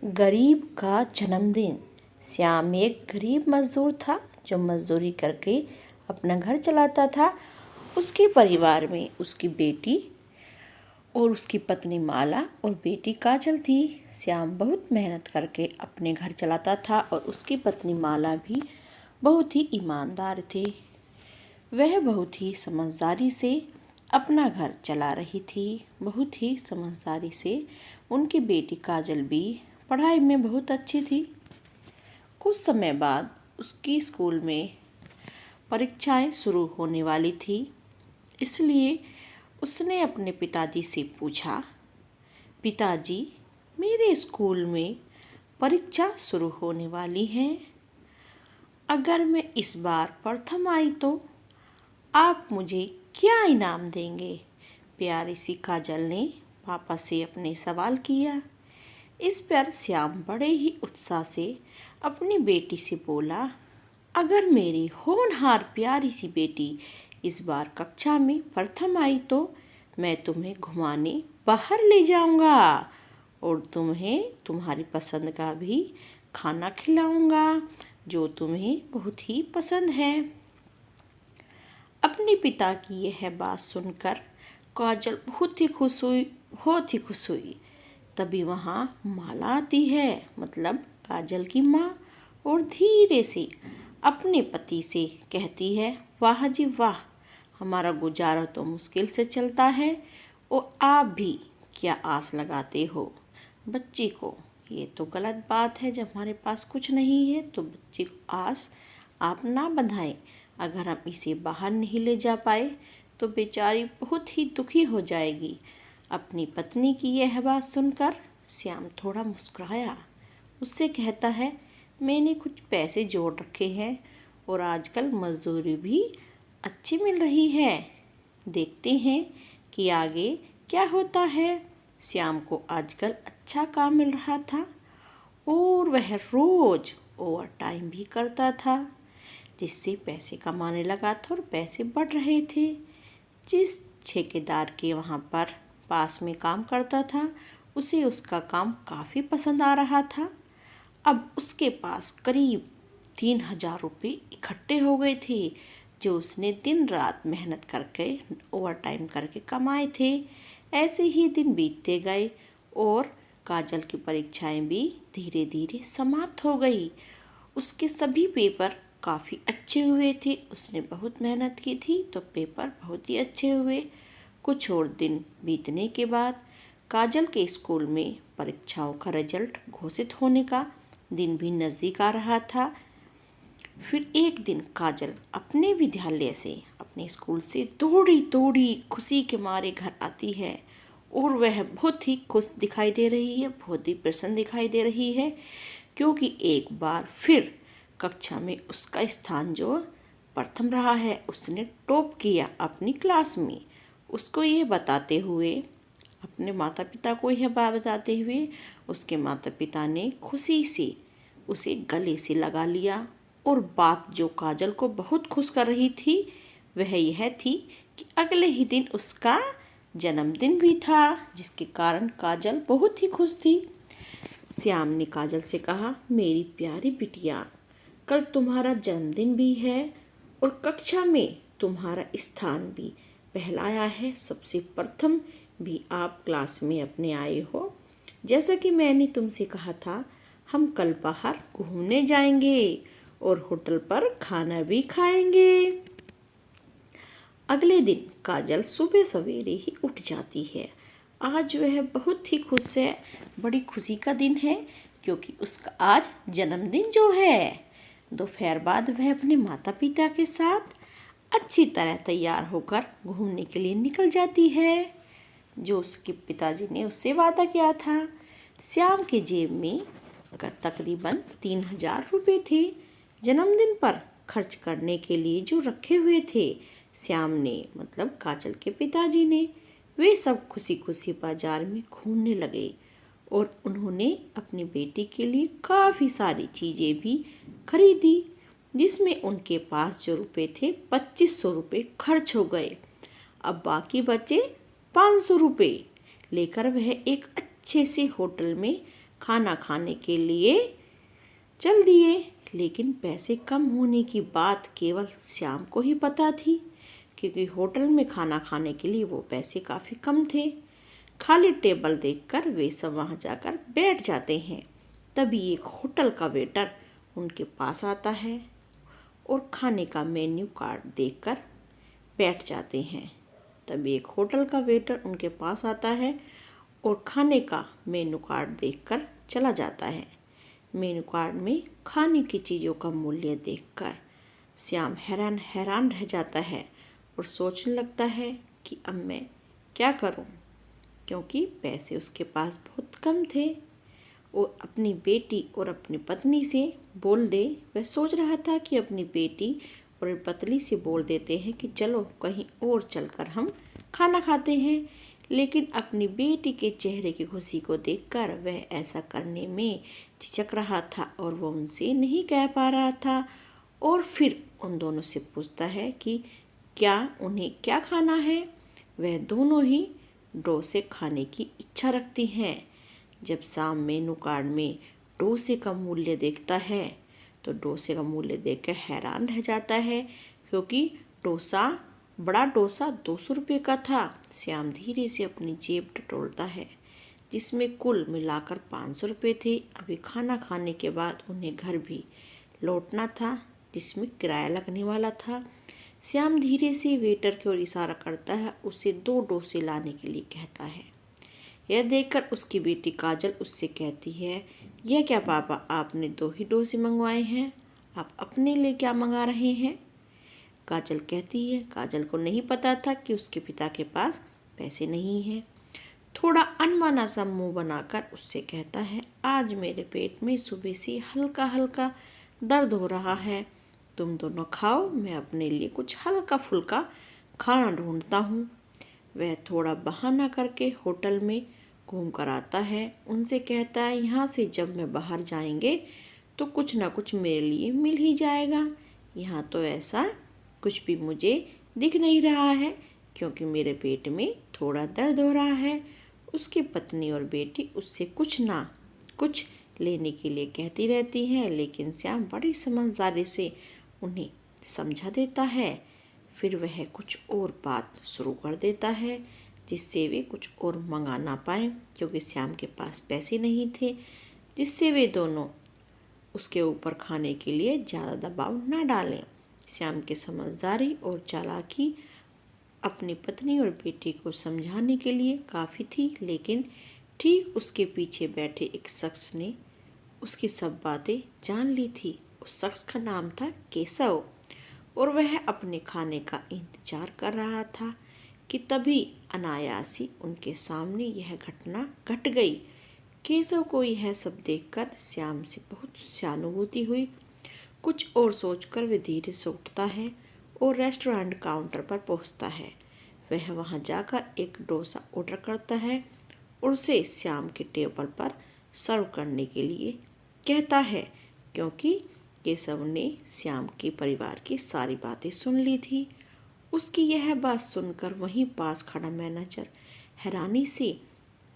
गरीब का जन्मदिन। श्याम एक गरीब मजदूर था जो मजदूरी करके अपना घर चलाता था। उसके परिवार में उसकी बेटी और उसकी पत्नी माला और बेटी काजल थी। श्याम बहुत मेहनत करके अपने घर चलाता था और उसकी पत्नी माला भी बहुत ही ईमानदार थे। वह बहुत ही समझदारी से अपना घर चला रही थी। बहुत ही समझदारी से उनकी बेटी काजल भी पढ़ाई में बहुत अच्छी थी। कुछ समय बाद उसकी स्कूल में परीक्षाएं शुरू होने वाली थी, इसलिए उसने अपने पिताजी से पूछा, पिताजी, मेरे स्कूल में परीक्षा शुरू होने वाली है। अगर मैं इस बार प्रथम आई तो आप मुझे क्या इनाम देंगे? प्यारी सी काजल ने पापा से अपने सवाल किया। इस पर श्याम बड़े ही उत्साह से अपनी बेटी से बोला, अगर मेरी होनहार प्यारी सी बेटी इस बार कक्षा में प्रथम आई तो मैं तुम्हें घुमाने बाहर ले जाऊंगा और तुम्हें तुम्हारी पसंद का भी खाना खिलाऊंगा जो तुम्हें बहुत ही पसंद है। अपने पिता की यह बात सुनकर काजल बहुत ही खुश हुई। तभी वहाँ माला आती है, मतलब काजल की माँ, और धीरे से अपने पति से कहती है, वाह जी वाह, हमारा गुजारा तो मुश्किल से चलता है और आप भी क्या आस लगाते हो बच्चे को? ये तो गलत बात है। जब हमारे पास कुछ नहीं है तो बच्चे को आस आप ना बंधाएं। अगर हम इसे बाहर नहीं ले जा पाए तो बेचारी बहुत ही दुखी हो जाएगी। अपनी पत्नी की यह बात सुनकर श्याम थोड़ा मुस्कुराया। उससे कहता है, मैंने कुछ पैसे जोड़ रखे हैं और आजकल मजदूरी भी अच्छी मिल रही है। देखते हैं कि आगे क्या होता है। श्याम को आजकल अच्छा काम मिल रहा था और वह रोज ओवर टाइम भी करता था, जिससे पैसे कमाने लगा था और पैसे बढ़ रहे थे। जिस ठेकेदार के वहाँ पर पास में काम करता था उसे उसका काम काफ़ी पसंद आ रहा था। अब उसके पास करीब 3,000 रुपये इकट्ठे हो गए थे जो उसने दिन रात मेहनत करके ओवर टाइम करके कमाए थे। ऐसे ही दिन बीतते गए और काजल की परीक्षाएं भी धीरे धीरे समाप्त हो गई। उसके सभी पेपर काफ़ी अच्छे हुए थे। उसने बहुत मेहनत की थी तो पेपर बहुत ही अच्छे हुए। कुछ और दिन बीतने के बाद काजल के स्कूल में परीक्षाओं का रिजल्ट घोषित होने का दिन भी नज़दीक आ रहा था। फिर एक दिन काजल अपने विद्यालय से, अपने स्कूल से दौड़ी दौड़ी खुशी के मारे घर आती है और वह बहुत ही खुश दिखाई दे रही है, बहुत ही प्रसन्न दिखाई दे रही है, क्योंकि एक बार फिर कक्षा में उसका स्थान जो प्रथम रहा है, उसने टॉप किया अपनी क्लास में। उसको ये बताते हुए, अपने माता पिता को यह बात बताते हुए उसके माता पिता ने खुशी से उसे गले से लगा लिया। और बात जो काजल को बहुत खुश कर रही थी वह यह थी कि अगले ही दिन उसका जन्मदिन भी था, जिसके कारण काजल बहुत ही खुश थी। श्याम ने काजल से कहा, मेरी प्यारी बिटिया, कल तुम्हारा जन्मदिन भी है और कक्षा में तुम्हारा स्थान भी पहला आया है। सबसे प्रथम भी आप क्लास में अपने आए हो। जैसा कि मैंने तुमसे कहा था, हम कल बाहर घूमने जाएंगे और होटल पर खाना भी खाएंगे। अगले दिन काजल सुबह सवेरे ही उठ जाती है। आज वह बहुत ही खुश है। बड़ी खुशी का दिन है क्योंकि उसका आज जन्मदिन जो है। दोपहर बाद वह अपने माता पिता के साथ अच्छी तरह तैयार होकर घूमने के लिए निकल जाती है, जो उसके पिताजी ने उससे वादा किया था। श्याम के जेब में तकरीबन 3,000 रुपये थे। जन्मदिन पर खर्च करने के लिए जो रखे हुए थे श्याम ने, मतलब काजल के पिताजी ने, वे सब खुशी खुशी बाजार में घूमने लगे और उन्होंने अपनी बेटी के लिए काफ़ी सारी चीज़ें भी खरीदी, जिसमें उनके पास जो रुपए थे 2,500 रुपये खर्च हो गए। अब बाकी बचे 500 रुपये लेकर वह एक अच्छे से होटल में खाना खाने के लिए चल दिए। लेकिन पैसे कम होने की बात केवल श्याम को ही पता थी, क्योंकि होटल में खाना खाने के लिए वो पैसे काफ़ी कम थे। खाली टेबल देखकर वे सब वहाँ जाकर बैठ जाते हैं। तभी एक होटल का वेटर उनके पास आता है और खाने का मेन्यू कार्ड देखकर बैठ जाते हैं। तभी एक होटल का वेटर उनके पास आता है और खाने का मेन्यू कार्ड देखकर चला जाता है। मेन्यू कार्ड में खाने की चीज़ों का मूल्य देखकर श्याम हैरान हैरान रह जाता है और सोचने लगता है कि अब मैं क्या करूं, क्योंकि पैसे उसके पास बहुत कम थे। वो अपनी बेटी और अपनी पत्नी से बोल दे। वह सोच रहा था कि अपनी बेटी और पत्नी से बोल देते हैं कि चलो कहीं और चलकर हम खाना खाते हैं। लेकिन अपनी बेटी के चेहरे की खुशी को देखकर वह ऐसा करने में झिझक रहा था और वह उनसे नहीं कह पा रहा था। और फिर उन दोनों से पूछता है कि क्या उन्हें क्या खाना है। वह दोनों ही डोसे खाने की इच्छा रखती हैं। जब शाम मेनू कार्ड में डोसे का मूल्य देखता है तो डोसे का मूल्य देखकर हैरान रह जाता है, क्योंकि बड़ा डोसा 200 रुपये का था। श्याम धीरे से अपनी जेब टटोलता है, जिसमें कुल मिलाकर 500 रुपये थे। अभी खाना खाने के बाद उन्हें घर भी लौटना था, जिसमें किराया लगने वाला था। श्याम धीरे से वेटर की ओर इशारा करता है, उसे 2 डोसे लाने के लिए कहता है। यह देखकर उसकी बेटी काजल उससे कहती है, यह क्या पापा, आपने 2 ही डोसे मंगवाए हैं, आप अपने लिए क्या मंगा रहे हैं। काजल कहती है, काजल को नहीं पता था कि उसके पिता के पास पैसे नहीं हैं। थोड़ा अनमना सा मुंह बनाकर उससे कहता है, आज मेरे पेट में सुबह से हल्का हल्का दर्द हो रहा है, तुम दोनों खाओ, मैं अपने लिए कुछ हल्का फुल्का खाना ढूंढता हूँ। वह थोड़ा बहाना करके होटल में घूम कर आता है। उनसे कहता है, यहाँ से जब मैं बाहर जाएंगे तो कुछ ना कुछ मेरे लिए मिल ही जाएगा। यहाँ तो ऐसा कुछ भी मुझे दिख नहीं रहा है, क्योंकि मेरे पेट में थोड़ा दर्द हो रहा है। उसकी पत्नी और बेटी उससे कुछ ना कुछ लेने के लिए कहती रहती हैं, लेकिन श्याम बड़ी समझदारी से उन्हें समझा देता है। फिर वह कुछ और बात शुरू कर देता है, जिससे वे कुछ और मंगा ना पाए, क्योंकि श्याम के पास पैसे नहीं थे, जिससे वे दोनों उसके ऊपर खाने के लिए ज़्यादा दबाव ना डालें। श्याम की समझदारी और चालाकी अपनी पत्नी और बेटी को समझाने के लिए काफ़ी थी, लेकिन ठीक उसके पीछे बैठे एक शख्स ने उसकी सब बातें जान ली थी। उस शख्स का नाम था केशव, और वह अपने खाने का इंतजार कर रहा था कि तभी अनायासी उनके सामने यह घटना घट गई। केशव को यह सब देखकर श्याम से बहुत सहानुभूति हुई। कुछ और सोचकर वह धीरे से उठता है और रेस्टोरेंट काउंटर पर पहुंचता है। वह वहां जाकर एक डोसा ऑर्डर करता है और उसे श्याम के टेबल पर सर्व करने के लिए कहता है, क्योंकि केशव ने श्याम के परिवार की सारी बातें सुन ली थी। उसकी यह बात सुनकर वहीं पास खड़ा मैनेजर हैरानी से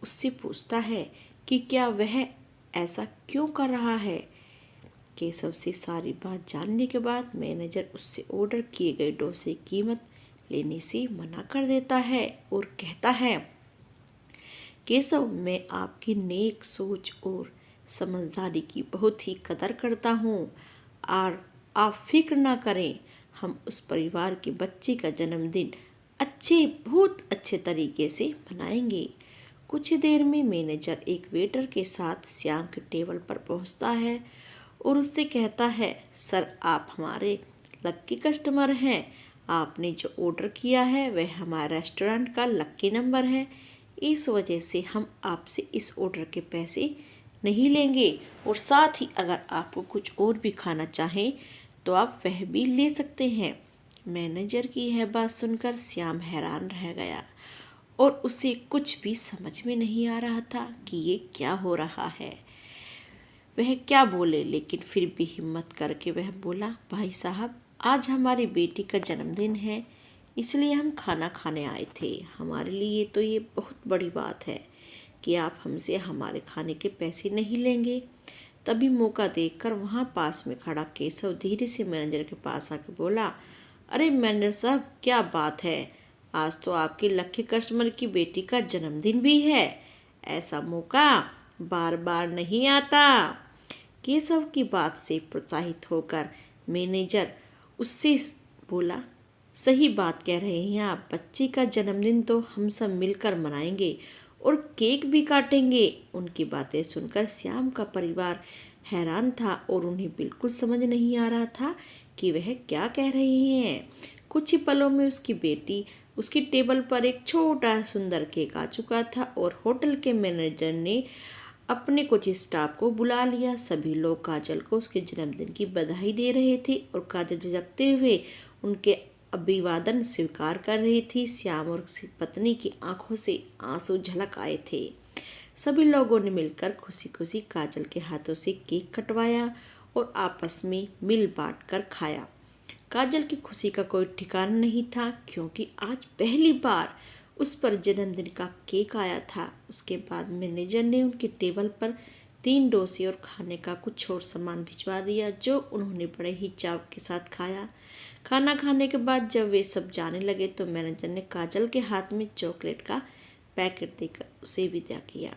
उससे पूछता है कि क्या वह ऐसा क्यों कर रहा है। केशव से सारी बात जानने के बाद मैनेजर उससे ऑर्डर किए गए डोसे की कीमत लेने से मना कर देता है और कहता है, केशव, मैं आपकी नेक सोच और समझदारी की बहुत ही कदर करता हूँ, और आप फिक्र ना करें, हम उस परिवार के बच्चे का जन्मदिन बहुत अच्छे तरीके से मनाएंगे। कुछ ही देर में मैनेजर एक वेटर के साथ श्याम के टेबल पर पहुंचता है और उससे कहता है, सर, आप हमारे लक्की कस्टमर हैं। आपने जो ऑर्डर किया है वह हमारे रेस्टोरेंट का लक्की नंबर है। इस वजह से हम आपसे इस ऑर्डर के पैसे नहीं लेंगे, और साथ ही अगर आपको कुछ और भी खाना चाहें तो आप वह भी ले सकते हैं। मैनेजर की यह बात सुनकर श्याम हैरान रह गया और उसे कुछ भी समझ में नहीं आ रहा था कि ये क्या हो रहा है, वह क्या बोले। लेकिन फिर भी हिम्मत करके वह बोला, भाई साहब, आज हमारी बेटी का जन्मदिन है, इसलिए हम खाना खाने आए थे। हमारे लिए तो ये बहुत बड़ी बात है कि आप हमसे हमारे खाने के पैसे नहीं लेंगे। तभी मौका देखकर वहाँ पास में खड़ा केशव धीरे से मैनेजर के पास आके बोला, अरे मैनेजर साहब, क्या बात है, आज तो आपके लकी कस्टमर की बेटी का जन्मदिन भी है। ऐसा मौका बार बार नहीं आता। केशव की बात से प्रोत्साहित होकर मैनेजर उससे बोला, सही बात कह रहे हैं आप, बच्ची का जन्मदिन तो हम सब मिलकर मनाएंगे और केक भी काटेंगे। उनकी बातें सुनकर श्याम का परिवार हैरान था और उन्हें बिल्कुल समझ नहीं आ रहा था कि वह क्या कह रहे हैं। कुछ ही पलों में उसकी बेटी उसकी टेबल पर एक छोटा सुंदर केक आ चुका था और होटल के मैनेजर ने अपने कुछ स्टाफ को बुला लिया। सभी लोग काजल को उसके जन्मदिन की बधाई दे रहे थे और काजल झिझकते हुए उनके अभिवादन स्वीकार कर रही थी। श्याम और उसकी पत्नी की आंखों से आंसू झलक आए थे। सभी लोगों ने मिलकर खुशी खुशी काजल के हाथों से केक कटवाया और आपस में मिल बांट कर खाया। काजल की खुशी का कोई ठिकाना नहीं था, क्योंकि आज पहली बार उस पर जन्मदिन का केक आया था। उसके बाद मैनेजर ने उनकी टेबल पर 3 डोसे और खाने का कुछ और सामान भिजवा दिया, जो उन्होंने बड़े ही चाव के साथ खाया। खाना खाने के बाद जब वे सब जाने लगे तो मैनेजर ने काजल के हाथ में चॉकलेट का पैकेट देकर उसे विदा किया।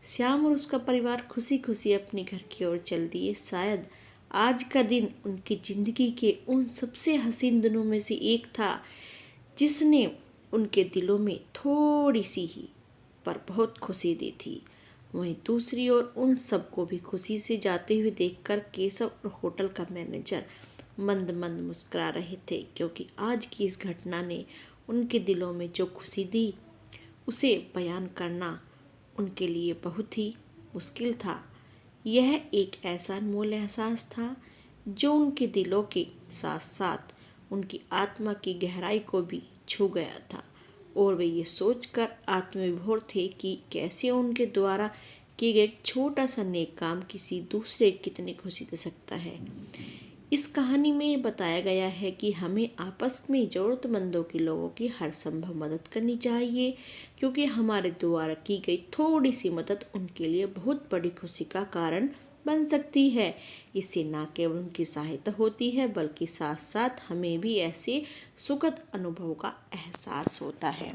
श्याम और उसका परिवार खुशी खुशी अपने घर की ओर चल दिए। शायद आज का दिन उनकी जिंदगी के उन सबसे हसीन दिनों में से एक था, जिसने उनके दिलों में थोड़ी सी ही पर बहुत खुशी दी थी। वहीं दूसरी ओर उन सबको भी खुशी से जाते हुए देखकर केशव और होटल का मैनेजर मंद मंद मुस्कुरा रहे थे, क्योंकि आज की इस घटना ने उनके दिलों में जो खुशी दी उसे बयान करना उनके लिए बहुत ही मुश्किल था। यह एक ऐसा अनमोल एहसास था जो उनके दिलों के साथ साथ उनकी आत्मा की गहराई को भी छू गया था, और वे ये सोचकर आत्मविभोर थे कि कैसे उनके द्वारा किए गए एक छोटा सा नेक काम किसी दूसरे कितनी खुशी दे सकता है। इस कहानी में बताया गया है कि हमें आपस में ज़रूरतमंदों के लोगों की हर संभव मदद करनी चाहिए, क्योंकि हमारे द्वारा की गई थोड़ी सी मदद उनके लिए बहुत बड़ी खुशी का कारण बन सकती है। इससे न केवल उनकी सहायता होती है, बल्कि साथ साथ हमें भी ऐसे सुखद अनुभव का एहसास होता है।